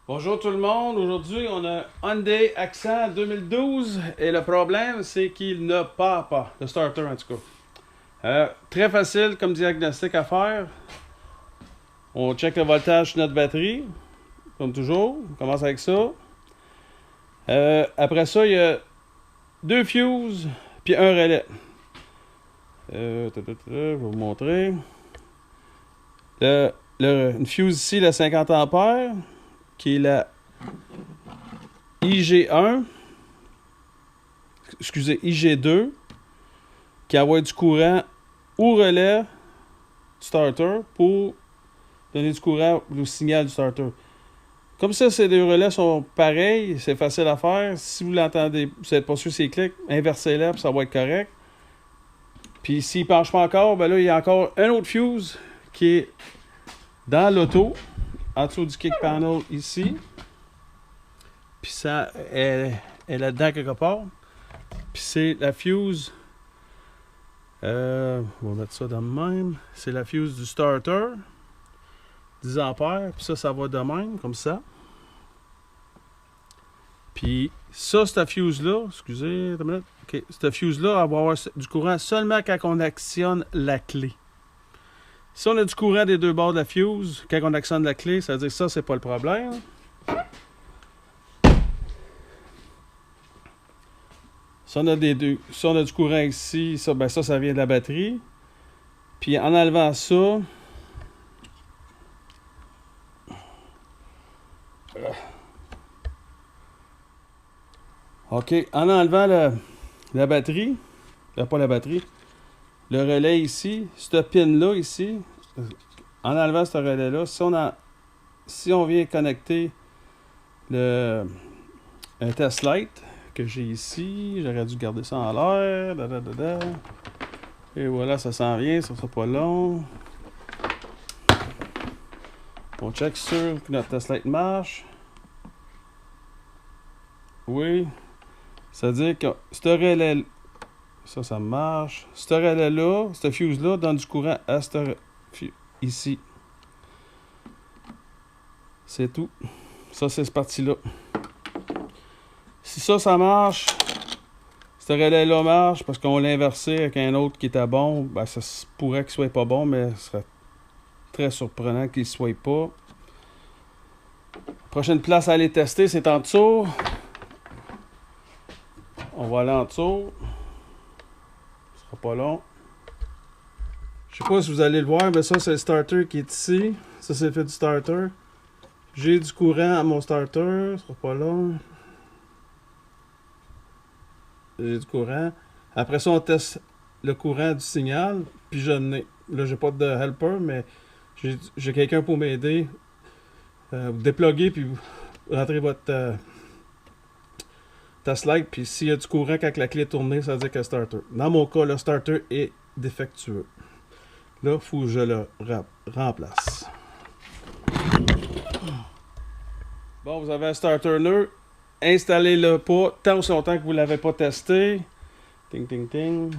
Bonjour tout le monde, aujourd'hui on a Hyundai Accent 2012 et le problème c'est qu'il ne part pas, le starter en tout cas. Très facile comme diagnostic à faire. On check le voltage sur notre batterie, comme toujours, on commence avec ça. Après ça il y a deux fuses puis un relais. Je vais vous montrer. Une fuse ici, la 50 ampères, qui est la IG1, excusez, IG2, qui envoie du courant au relais du starter pour donner du courant au signal du starter. Comme ça, ces deux relais sont pareils, c'est facile à faire. Si vous l'entendez, vous n'êtes pas sûr c'est clic, inversez-les puis ça va être correct. Puis s'il ne penche pas encore, ben là, il y a encore un autre fuse qui est dans l'auto, en dessous du kick panel ici. Puis ça est là-dedans quelque part. Puis c'est la fuse. On va mettre ça dans le même. C'est la fuse du starter. 10 ampères. Puis ça va de même, comme ça. Puis ça, cette fuse-là, excusez, une minute. OK, cette fuse-là, elle va avoir du courant seulement quand on actionne la clé. Si on a du courant des deux bords de la fuse, quand on actionne la clé, ça veut dire que ça, c'est pas le problème. Si on a du courant ici, ça vient de la batterie. Puis en enlevant ça, OK, en enlevant la batterie, pas la batterie, le relais ici, cette pin-là ici, en enlevant ce relais-là, si on vient connecter un test light que j'ai ici, j'aurais dû garder ça en l'air, et voilà, ça s'en vient, ça sera pas long. On check sûr que notre test light marche. Oui. Ça veut dire que ce relais, ça marche. Ce relais-là, cette fuse-là, donne du courant à cette ici. C'est tout. Ça, c'est cette partie-là. Si ça marche, ce relais-là marche parce qu'on l'a inversé avec un autre qui était bon, ben ça pourrait qu'il soit pas bon, mais ce serait très surprenant qu'il ne soit pas. Prochaine place à aller tester, c'est en dessous. On va aller en dessous. Ce sera pas long. Je sais pas si vous allez le voir, mais ça c'est le starter qui est ici. Ça c'est le fait du starter. J'ai du courant à mon starter. Ce sera pas long. J'ai du courant. Après ça, on teste le courant du signal. Puis je n'ai. Là, j'ai pas de helper, mais j'ai quelqu'un pour m'aider. Vous dépluguez puis vous rentrez votre test light. Puis s'il y a du courant quand la clé est tournée, ça veut dire que le starter. Dans mon cas, le starter est défectueux. Là, il faut que je le remplace. Bon, vous avez un starter nœud. Installez-le pas tant aussi longtemps que vous ne l'avez pas testé. Ting, ting, ting.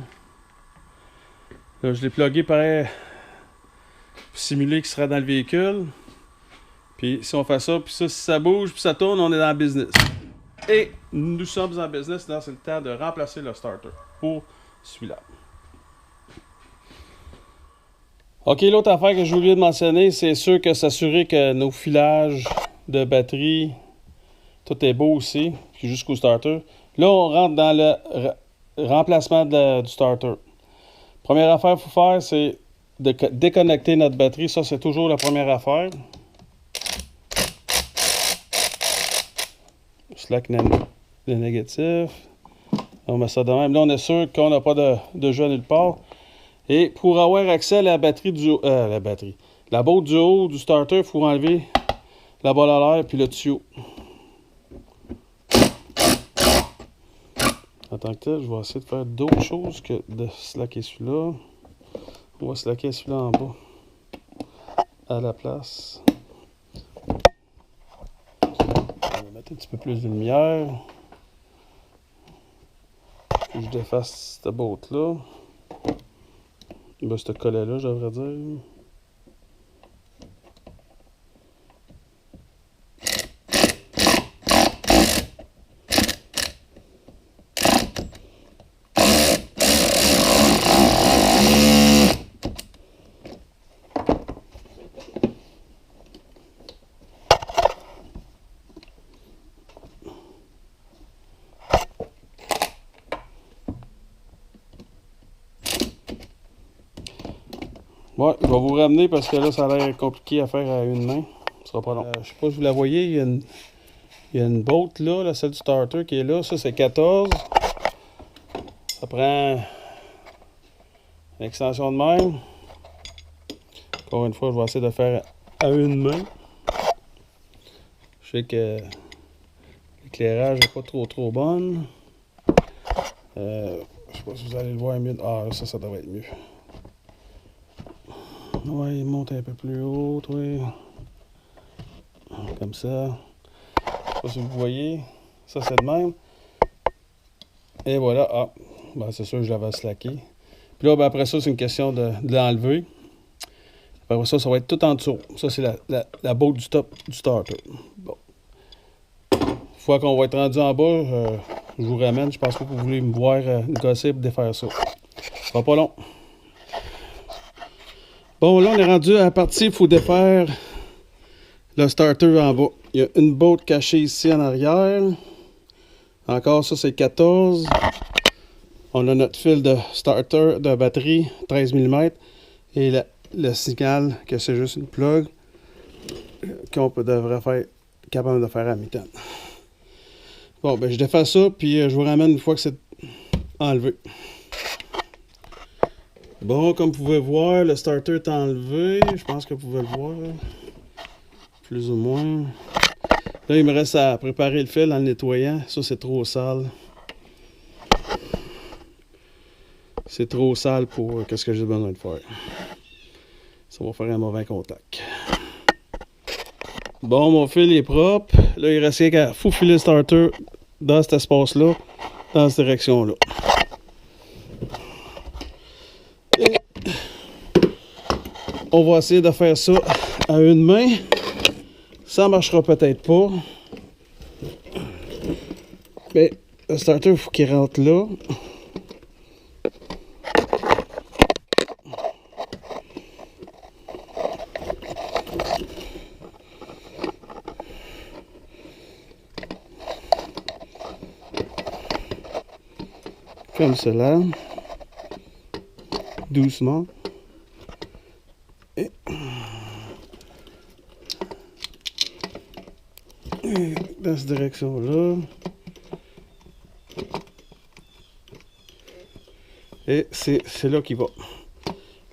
Là, je l'ai plugué pareil pour simuler qu'il sera dans le véhicule. Puis si on fait ça, puis ça, si ça bouge, puis ça tourne, on est dans le business. Et nous sommes en business, là, c'est le temps de remplacer le starter pour celui-là. OK, l'autre affaire que j'ai oublié de mentionner, c'est sûr que s'assurer que nos filages de batterie, tout est beau aussi, puis jusqu'au starter. Là, on rentre dans le remplacement du starter. Première affaire qu'il faut faire, c'est de déconnecter notre batterie. Ça, c'est toujours la première affaire. Slack le négatif. On met ça de même. Là, on est sûr qu'on n'a pas de jeu nulle part. Et pour avoir accès à la batterie la boîte du haut du starter, il faut enlever la balle à l'air puis le tuyau. En tant que tel, je vais essayer de faire d'autres choses que de slacker celui-là. On va slacker celui-là en bas à la place. On va mettre un petit peu plus de lumière. Puis je défasse cette boîte-là. Ben, ce collet-là, je devrais dire. Ouais, je vais vous ramener parce que là, ça a l'air compliqué à faire à une main. Ce sera pas long. Je sais pas si vous la voyez, il y a une bolt là, celle du starter qui est là. Ça, c'est 14. Ça prend une extension de même. Encore une fois, je vais essayer de faire à une main. Je sais que l'éclairage n'est pas trop bonne. Je sais pas si vous allez le voir mieux. Ah, ça devrait être mieux. Ouais, il monte un peu plus haut, oui. Comme ça. Je sais pas si vous voyez. Ça, c'est de même. Et voilà. Ah, ben, c'est sûr que je l'avais slacké. Puis là, ben, après ça, c'est une question de l'enlever. Après ça, ça va être tout en dessous. Ça, c'est la bolt du top du starter. Bon. Une fois qu'on va être rendu en bas, je vous ramène. Je pense pas que vous voulez me voir gosser pour défaire ça. Ça sera pas long. Bon, là, on est rendu à la partie, il faut défaire le starter en bas. Il y a une bolt cachée ici en arrière. Encore, ça, c'est 14. On a notre fil de starter de batterie, 13 mm. Et le signal, que c'est juste une plug, qu'on devrait faire capable de faire à mi-temps. Bon, ben, je défais ça, puis je vous ramène une fois que c'est enlevé. Bon, comme vous pouvez voir, le starter est enlevé. Je pense que vous pouvez le voir. Plus ou moins. Là, il me reste à préparer le fil en le nettoyant. Ça, c'est trop sale. C'est trop sale pour ce que j'ai besoin de faire. Ça va faire un mauvais contact. Bon, mon fil est propre. Là, il reste qu'à faufiler le starter dans cet espace-là, dans cette direction-là. On va essayer de faire ça à une main. Ça marchera peut-être pas. Mais le starter, il faut qu'il rentre là. Comme cela. Doucement. Et dans cette direction-là. Et c'est là qu'il va.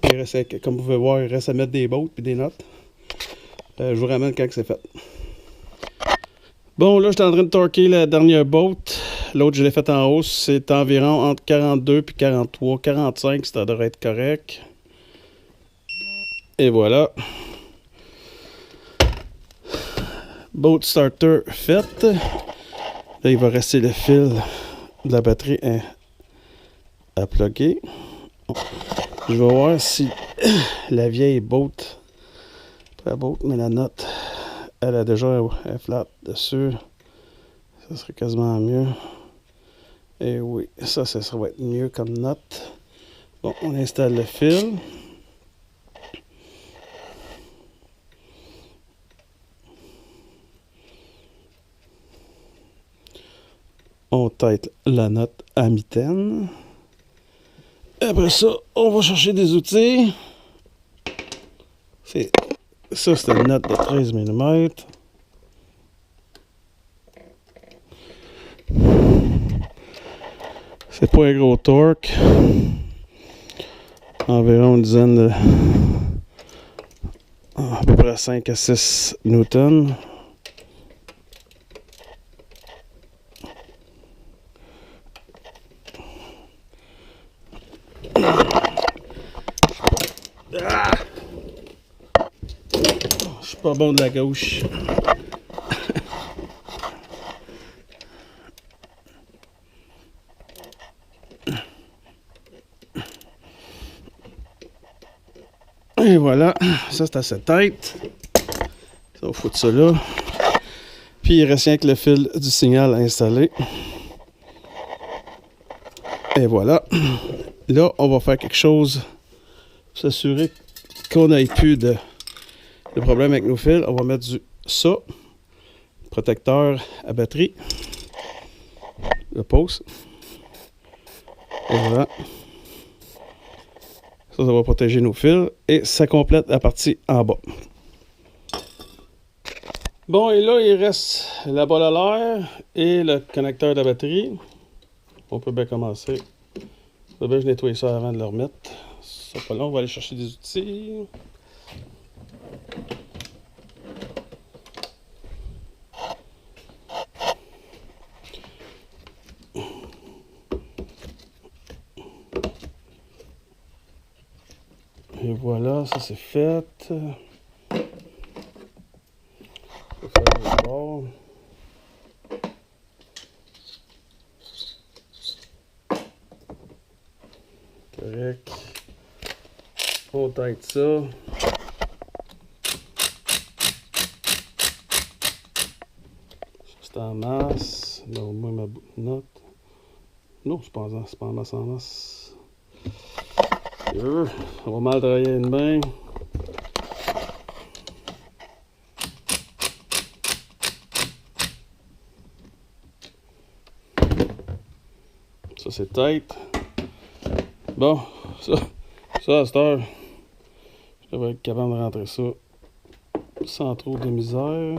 Il reste, comme vous pouvez voir, il reste à mettre des bolts et des notes. Je vous ramène quand c'est fait. Bon, là, je suis en train de torquer la dernière bolt. L'autre, je l'ai fait en hausse. C'est environ entre 42 et 43. 45, ça devrait être correct. Et voilà. Bolt starter fait. Là, il va rester le fil de la batterie à plugger. Je vais voir si la vieille bolt, pas la bolt, mais la note, elle a déjà un flat dessus. Ça serait quasiment mieux. Et oui, ça va être mieux comme note. Bon, on installe le fil. On tête la note à mitaine. Après ça, on va chercher des outils. Ça, c'est une note de 13 mm. C'est pas un gros torque. Environ une dizaine de... à peu près 5 à 6 newtons. Je suis pas bon de la gauche. Et voilà, ça c'est à cette tête. Ça, on va foutre ça là. Puis il reste rien que le fil du signal installé. Et voilà. Là, on va faire quelque chose pour s'assurer qu'on n'ait plus de problème avec nos fils. On va mettre ça, protecteur à batterie, le pose. Et voilà. Ça va protéger nos fils. Et ça complète la partie en bas. Bon, et là, il reste la bolle à l'air et le connecteur de batterie. On peut bien commencer. Je vais nettoyer ça avant de le remettre. Ça pas long, on va aller chercher des outils. Et voilà, ça c'est fait. Je vais faire le bord. Correct. On tête ça. C'est en masse. Là, au moins ma note. Non, c'est pas en masse en masse. On va mal travailler une main. Ça c'est tête. Bon, ça à cette heure, je devrais être capable de rentrer ça sans trop de misère.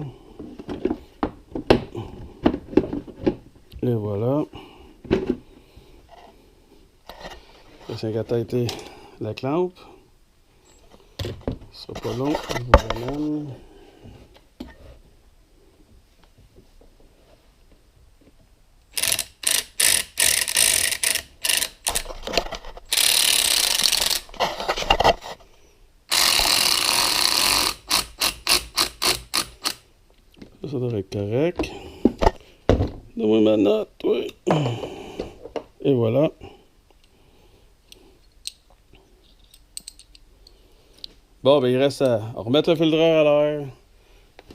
Et voilà. C'est qu'à têter la clampe. Ce sera pas long, je vous ramène. Ça devrait être correct. Donne-moi ma note, oui. Et voilà. Bon, ben il reste à remettre le filtreur à l'air,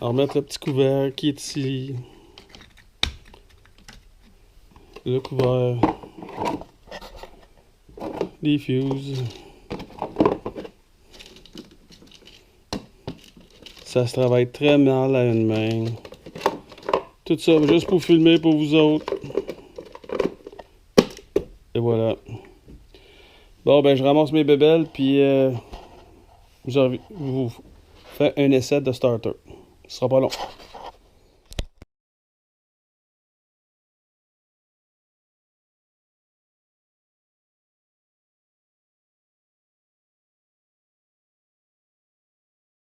à remettre le petit couvercle qui est ici. Le couvert. Les fuses. Ça se travaille très mal à une main. Tout ça juste pour filmer pour vous autres. Et voilà. Bon, ben je ramasse mes bébelles, puis je vous fais un essai de starter. Ce sera pas long.